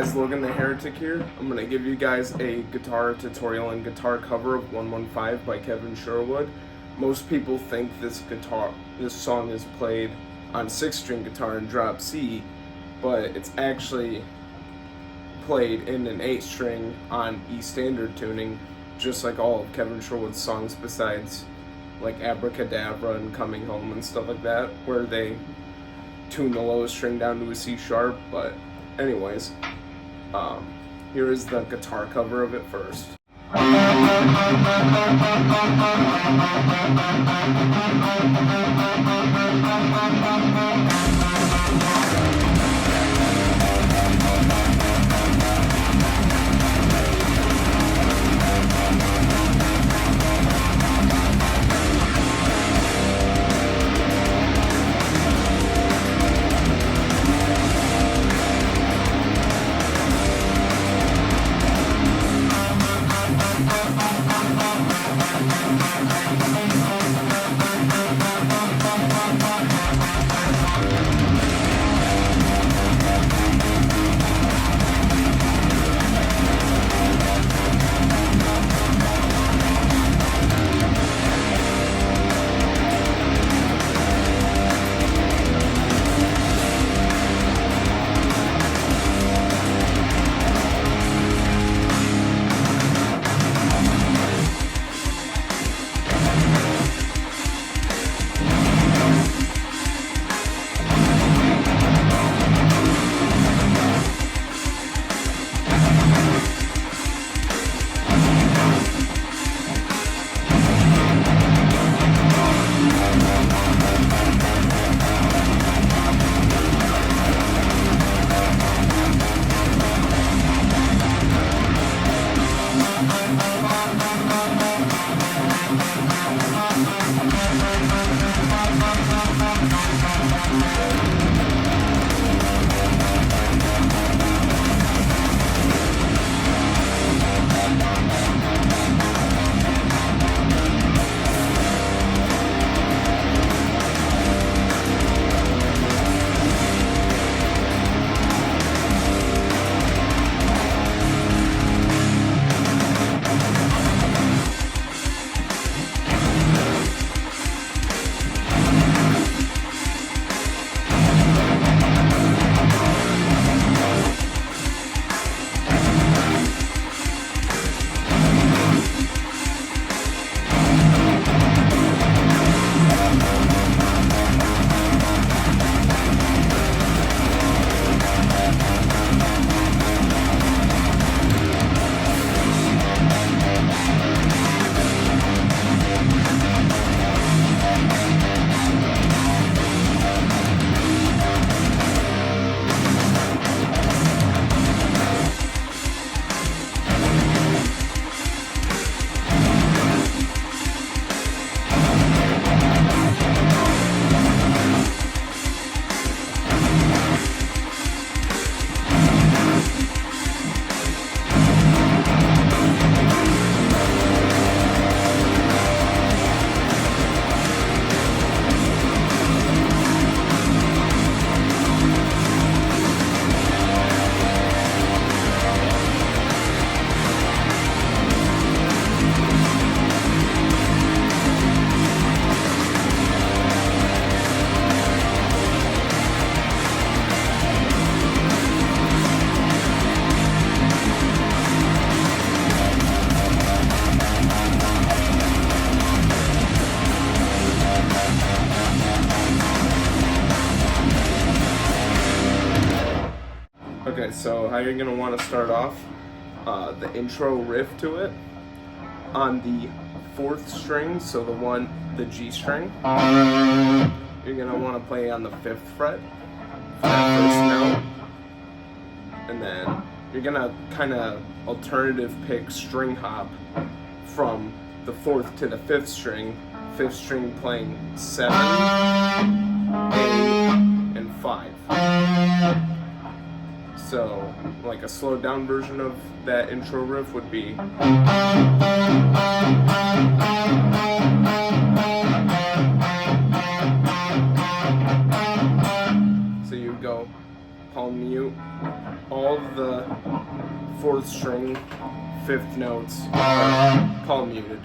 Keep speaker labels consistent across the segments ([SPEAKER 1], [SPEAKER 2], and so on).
[SPEAKER 1] guys, Logan the Heretic here. I'm going to give you guys a guitar tutorial and guitar cover of 115 by Kevin Sherwood. Most people think this song is played on 6-string guitar in drop C, but it's actually played in an 8-string on E standard tuning, just like all of Kevin Sherwood's songs besides like Abracadabra and Coming Home and stuff like that, where they tune the lowest string down to a C sharp. But anyways, here is the guitar cover of it first. Okay, so how you're gonna want to start off the intro riff to it on the 4th string, so the G string. You're gonna want to play on the 5th fret for that first note, and then you're gonna kind of alternative pick string hop from the 4th to the 5th string. 5th string playing 7, 8, and 5. So, like a slowed down version of that intro riff would be. So you go palm mute, all the 4th string 5th notes are palm muted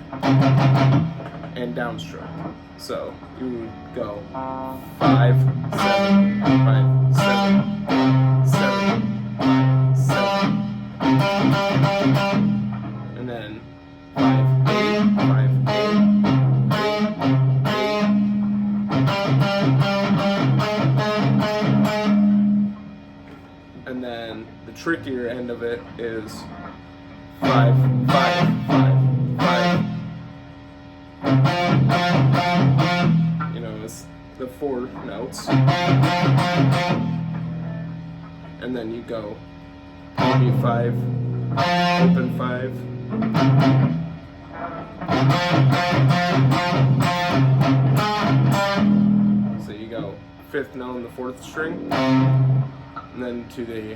[SPEAKER 1] and downstroked. So you would go 5, 7, 5, 7, 7, 5, 7, and then 5, 8, 5, 8, 8, 8. And then the trickier end of it is 5, 5, 5, 5. You know, it's the 4 notes. And then you go palm mute 5, open 5. So you go 5th note on the 4th string, and then to the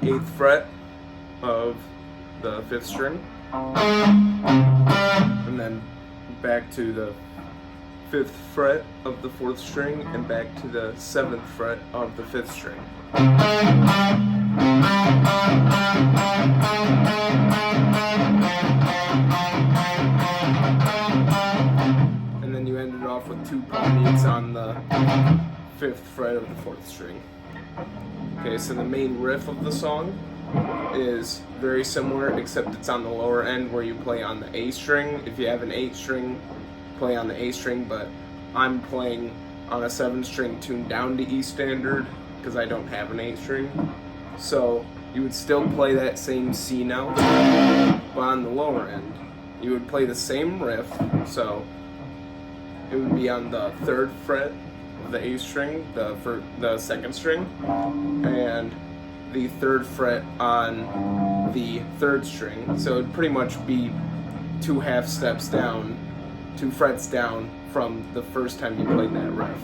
[SPEAKER 1] 8th fret of the 5th string, and then back to the 5th fret of the 4th string, and back to the 7th fret of the 5th string. And then you ended off with 2 palm mutes on the 5th fret of the 4th string. Okay, so the main riff of the song is very similar, except it's on the lower end where you play on the A string. If you have an 8 string, play on the A string, but I'm playing on a 7 string tuned down to E standard because I don't have an 8 string. So you would still play that same C note, but on the lower end you would play the same riff. So it would be on the 3rd fret of the A string, the 2nd string, and the 3rd fret on the 3rd string. So it'd pretty much be 2 half steps down, 2 frets down from the first time you played that riff.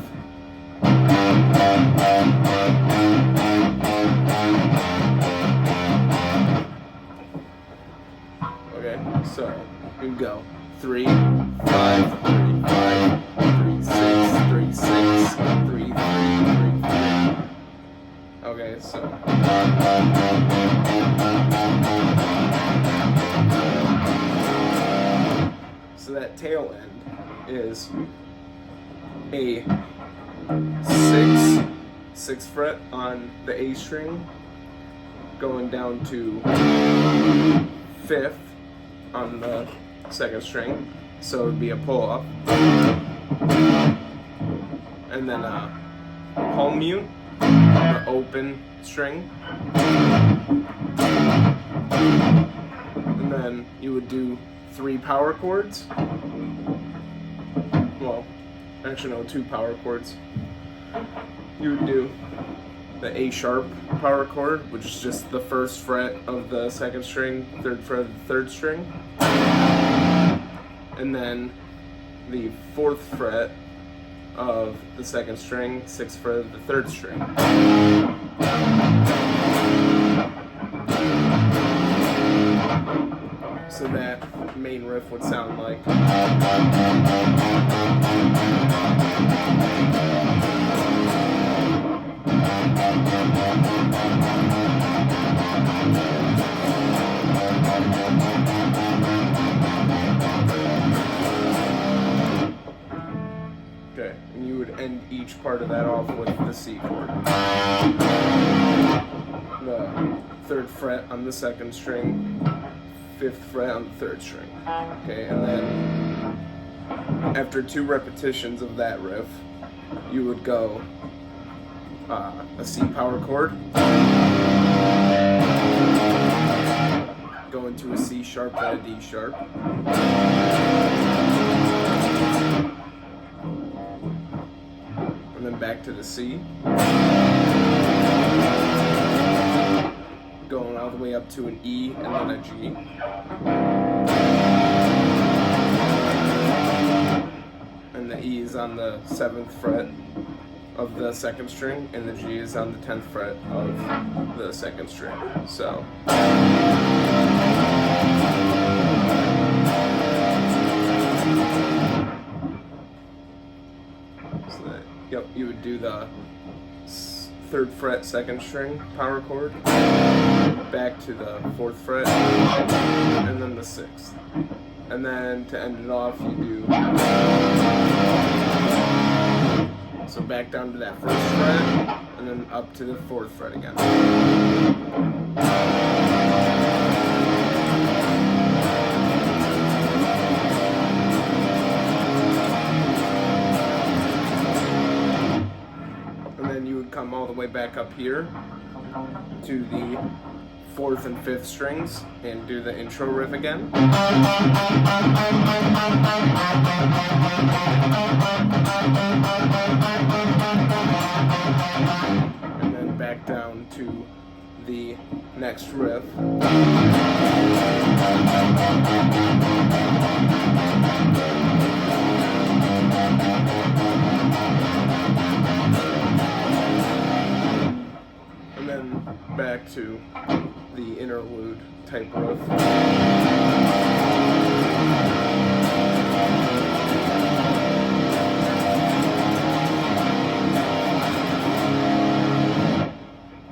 [SPEAKER 1] Okay, so we go 3, 5, 3, 5, 3, 6, 3, 6, 3, 3, 3, 3. Okay, so that tail end is a 6th fret on the A string, going down to 5th on the 2nd string, so it would be a pull up, and then a palm mute on the open string, and then you would do 3 power chords. Well, actually no, 2 power chords. You would do the A sharp power chord, which is just the 1st fret of the 2nd string, 3rd fret of the 3rd string, and then the 4th fret of the 2nd string, 6th fret of the 3rd string. So that main riff would sound like. Okay, and you would end each part of that off with the C chord. The 3rd fret on the 2nd string, 5th fret on the 3rd string. Okay, and then after 2 repetitions of that riff, you would go a C power chord, go into a C sharp, then a D sharp, and then back to the C, going all the way up to an E and then a G. And the E is on the 7th fret of the 2nd string, and the G is on the 10th fret of the 2nd string. So that, yep, you would do the 3rd fret 2nd string power chord, back to the 4th fret, and then the 6th. And then to end it off, you do, so back down to that 1st fret, and then up to the 4th fret again. And then you would come all the way back up here to the 4th and 5th strings and do the intro riff again. And then back down to the next riff. And then back to the interlude type riff.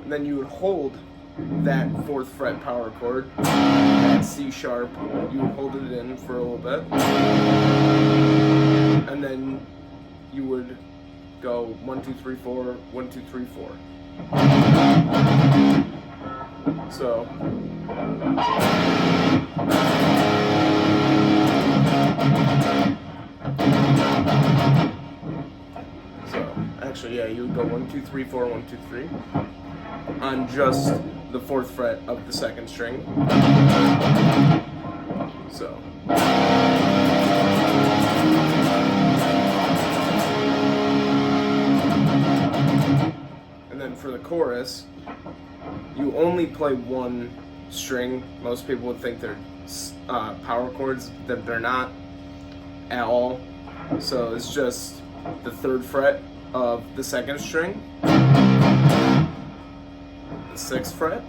[SPEAKER 1] And then you would hold that 4th fret power chord, that C sharp, you would hold it in for a little bit. And then you would go 1, 2, 3, 4, 1, 2, 3, 4. So actually, yeah, you would go 1, 2, 3, 4, 1, 2, 3 on just the 4th fret of the 2nd string. So. And then for the chorus, you only play one string. Most people would think they're power chords, that they're not at all. So it's just the 3rd fret of the 2nd string, the 6th fret,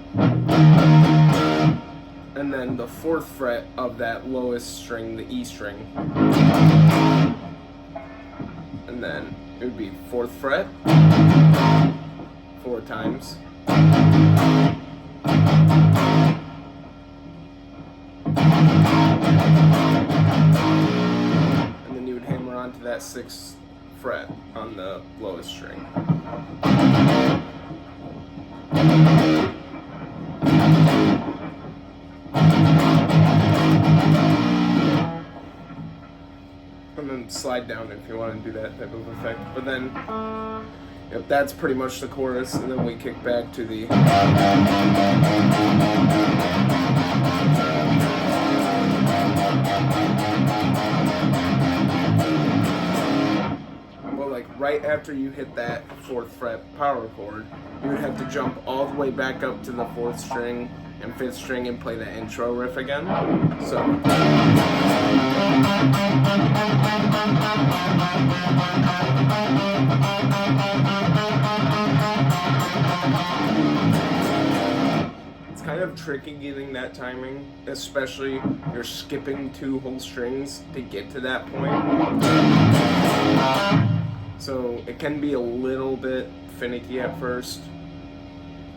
[SPEAKER 1] and then the 4th fret of that lowest string, the E string. And then it would be 4th fret 4 times. And then you would hammer onto that 6th fret on the lowest string. And then slide down if you want to do that type of effect. But then, yep, that's pretty much the chorus, and then we kick back to the right after you hit that 4th fret power chord, you would have to jump all the way back up to the 4th string and 5th string and play the intro riff again. So. It's kind of tricky getting that timing, especially you're skipping 2 whole strings to get to that point. So it can be a little bit finicky at first.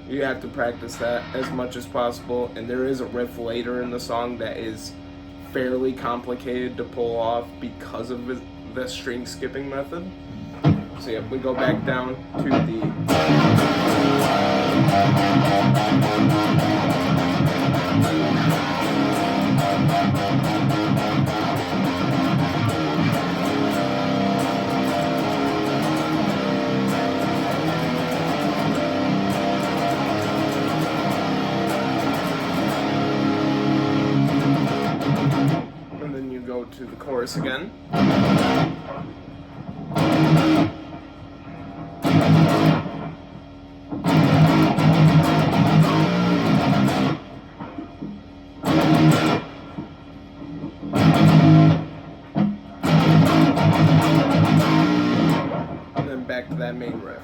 [SPEAKER 1] You have to practice that as much as possible, and there is a riff later in the song that is fairly complicated to pull off because of the string skipping method. So yeah, we go back down to the chorus again. And then back to that main riff.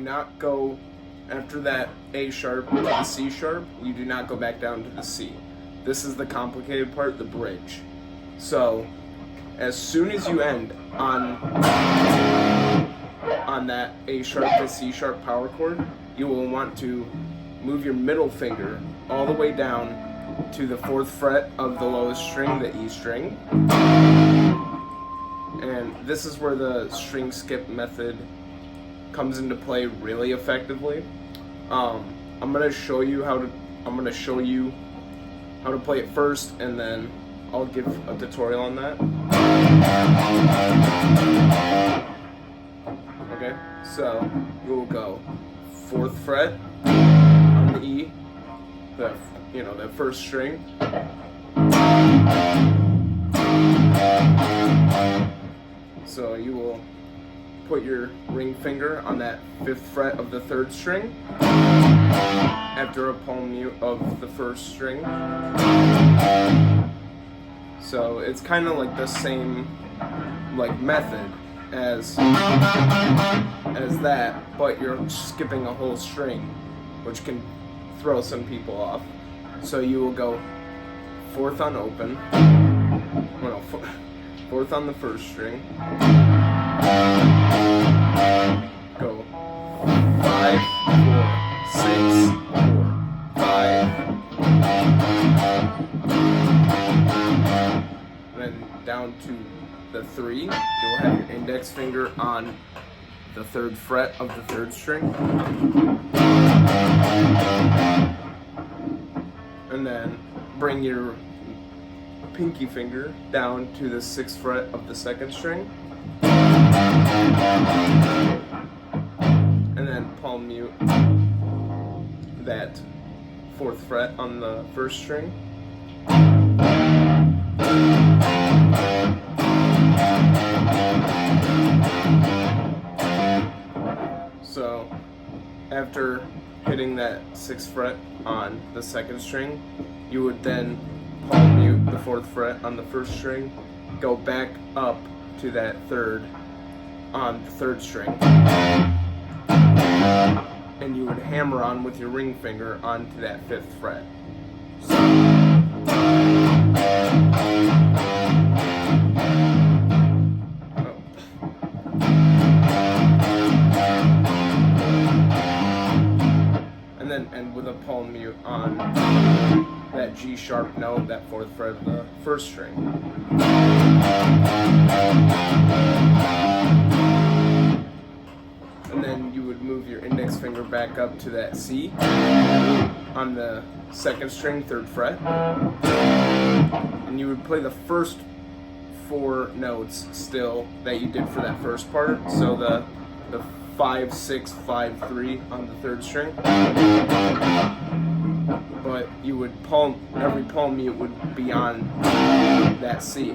[SPEAKER 1] Not go after that A sharp to the C sharp, you do not go back down to the C. this is the complicated part, the bridge. So, as soon as you end on that A sharp to C sharp power chord, you will want to move your middle finger all the way down to the 4th fret of the lowest string, the E string. And this is where the string skip method comes into play really effectively. I'm gonna show you how to play it first, and then I'll give a tutorial on that. Okay, so you will go 4th fret on the E, the 1st string. So you will put your ring finger on that 5th fret of the 3rd string after a palm mute of the 1st string. So it's kind of like the same method as that, but you're skipping a whole string, which can throw some people off. So you will go 4th on open, 4th on the 1st string, go 5, 4, 6, 4, 5, then down to the 3. You'll have your index finger on the 3rd fret of the 3rd string, and then bring your pinky finger down to the 6th fret of the 2nd string, and then palm mute that 4th fret on the 1st string. So after hitting that 6th fret on the 2nd string, you would then palm mute the 4th fret on the 1st string, go back up to that 3rd on the 3rd string, and you would hammer on with your ring finger onto that 5th fret. So, and then end with a palm mute on that G sharp note, that 4th fret of the 1st string. And then you would move your index finger back up to that C on the 2nd string, 3rd fret. And you would play the first 4 notes still that you did for that first part. So the 5, 6, 5, 3 on the 3rd string. But you would every palm mute would be on that C.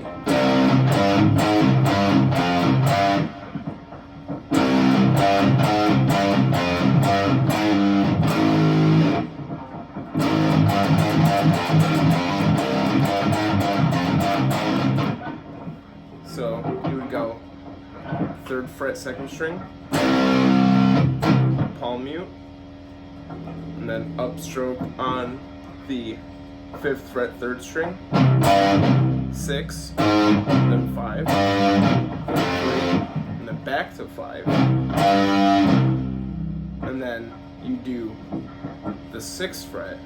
[SPEAKER 1] So you would go 3rd fret, 2nd string, palm mute, and then upstroke on the 5th fret, 3rd string, 6, then 5, then 3, and then back to 5, and then you do the 6th fret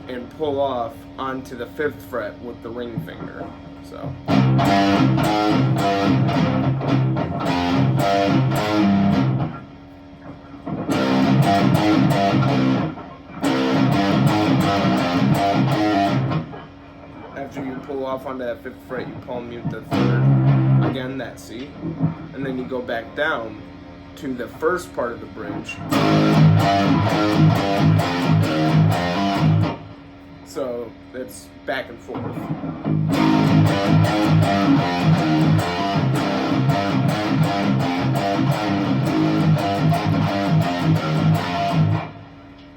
[SPEAKER 1] and pull off onto the 5th fret with the ring finger. So. After you pull off onto that 5th fret, you palm mute the 3rd, again that C, and then you go back down to the first part of the bridge. So it's back and forth.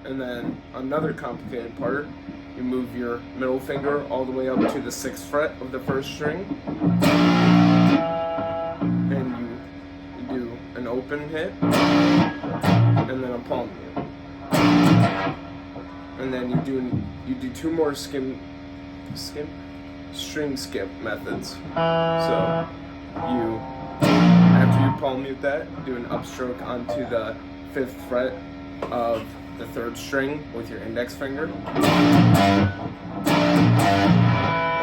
[SPEAKER 1] And then another complicated part, you move your middle finger all the way up to the 6th fret of the 1st string, and you do an open hit, and then a palm mute. and then you do two more string skip methods. So you, after you palm mute that, do an upstroke onto the 5th fret of the 3rd string with your index finger, and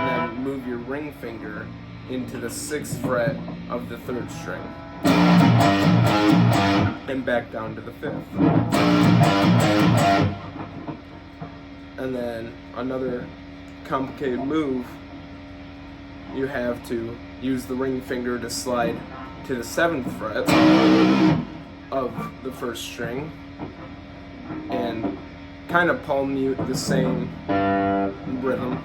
[SPEAKER 1] then move your ring finger into the 6th fret of the 3rd string, and back down to the 5th. And then another complicated move, you have to use the ring finger to slide to the 7th fret of the 1st string and kind of palm mute the same rhythm.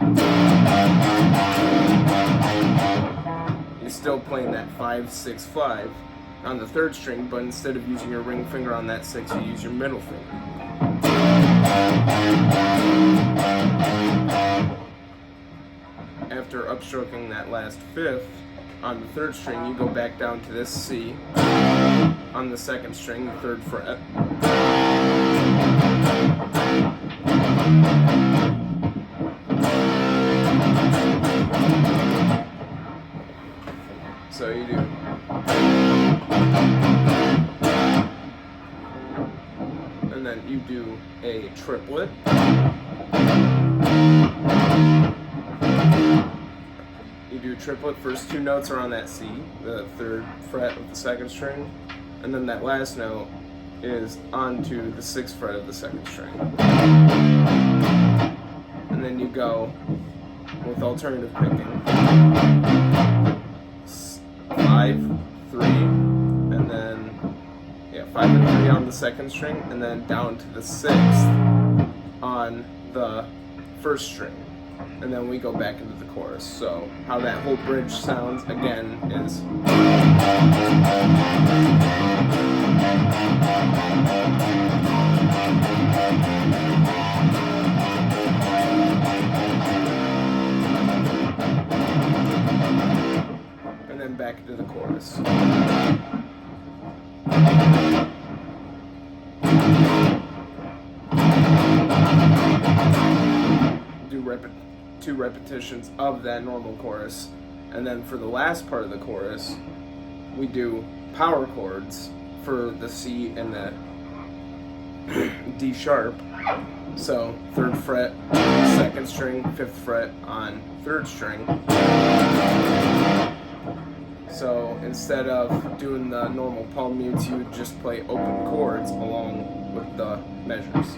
[SPEAKER 1] You're still playing that 5-6-5 on the 3rd string, but instead of using your ring finger on that 6, you use your middle finger. After upstroking that last 5th on the 3rd string, you go back down to this C on the 2nd string, the 3rd fret. So you do. And then you do a triplet. You do a triplet, first 2 notes are on that C, the 3rd fret of the 2nd string, and then that last note is onto the 6th fret of the 2nd string. And then you go with alternative picking. 5, 3, and then 5 and 3 on the 2nd string, and then down to the 6th on the 1st string. And then we go back into the chorus. So how that whole bridge sounds again is and then back into the chorus. Do 2 repetitions of that normal chorus, and then for the last part of the chorus, we do power chords for the C and the D sharp. So 3rd fret, 2nd string, 5th fret on 3rd string. So instead of doing the normal palm mutes, you would just play open chords along with the measures.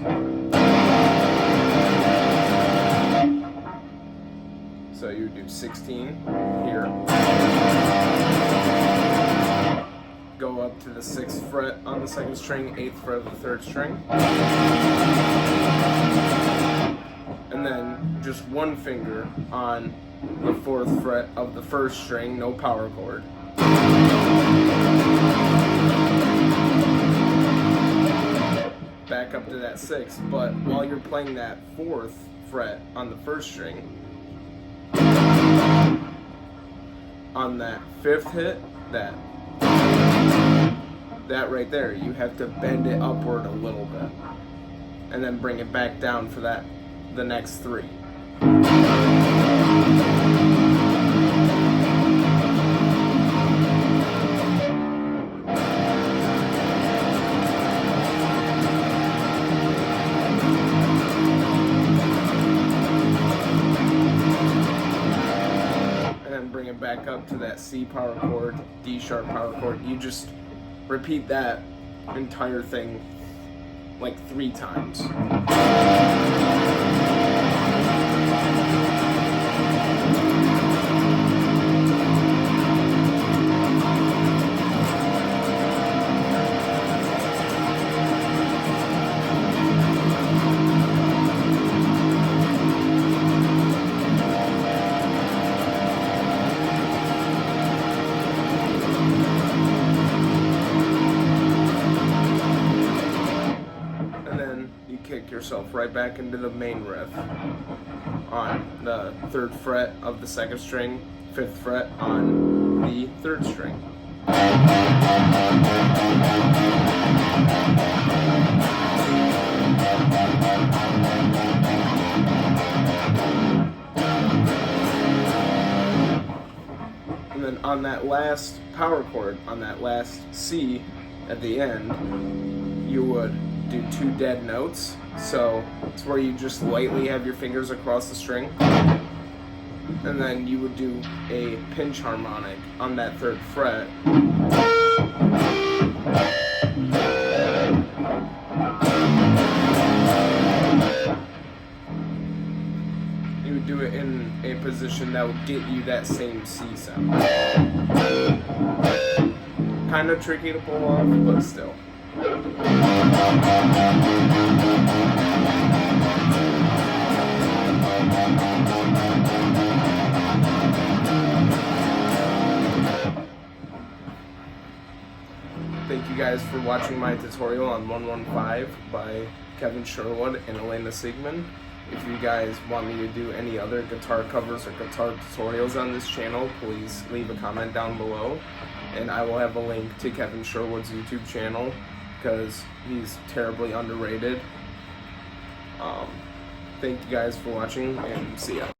[SPEAKER 1] So you do 16 here, go up to the 6th fret on the 2nd string, 8th fret of the 3rd string, and then just 1 finger on the 4th fret of the 1st string, no power chord. Back up to that 6th, but while you're playing that 4th fret on the 1st string, on that 5th hit, that right there, you have to bend it upward a little bit and then bring it back down for the next 3. Bring it back up to that C power chord, D sharp power chord. You just repeat that entire thing like 3 times. Yourself right back into the main riff on the 3rd fret of the 2nd string, 5th fret on the 3rd string. And then on that last power chord, on that last C at the end, you would do 2 dead notes. So it's where you just lightly have your fingers across the string. And then you would do a pinch harmonic on that 3rd fret. You would do it in a position that would get you that same C sound. Kind of tricky to pull off, but still. Thank you guys for watching my tutorial on 115 by Kevin Sherwood and Elena Siegman. If you guys want me to do any other guitar covers or guitar tutorials on this channel, please leave a comment down below. And I will have a link to Kevin Sherwood's YouTube channel because he's terribly underrated. Thank you guys for watching and see ya.